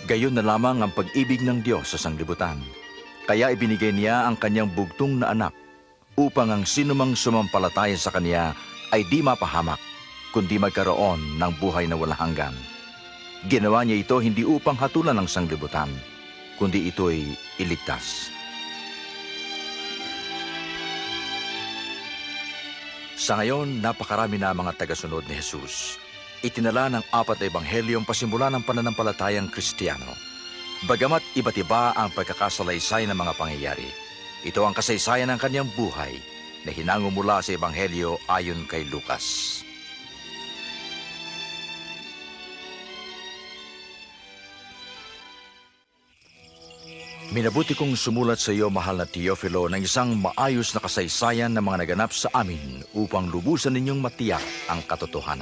Gayon na lamang ang pag-ibig ng Diyos sa sanglibutan. Kaya ibinigay niya ang kanyang bugtong na anak upang ang sinumang sumampalataya sa kanya ay di mapahamak, kundi magkaroon ng buhay na walang hanggan. Ginawa niya ito hindi upang hatulan ng sanglibutan, kundi ito'y iligtas. Sa ngayon, napakarami na mga tagasunod ni Jesus. Itinala ng 4 na ebanghelyong pasimula ng pananampalatayang Kristiyano. Bagamat iba't iba ang pagkakasalaysay ng mga pangyayari, ito ang kasaysayan ng kanyang buhay na hinango mula sa ebanghelyo ayon kay Lucas. Minabuti kong sumulat sa iyo, mahal na Teofilo, ng isang maayos na kasaysayan ng mga naganap sa amin upang lubusan ninyong matiyak ang katotohanan.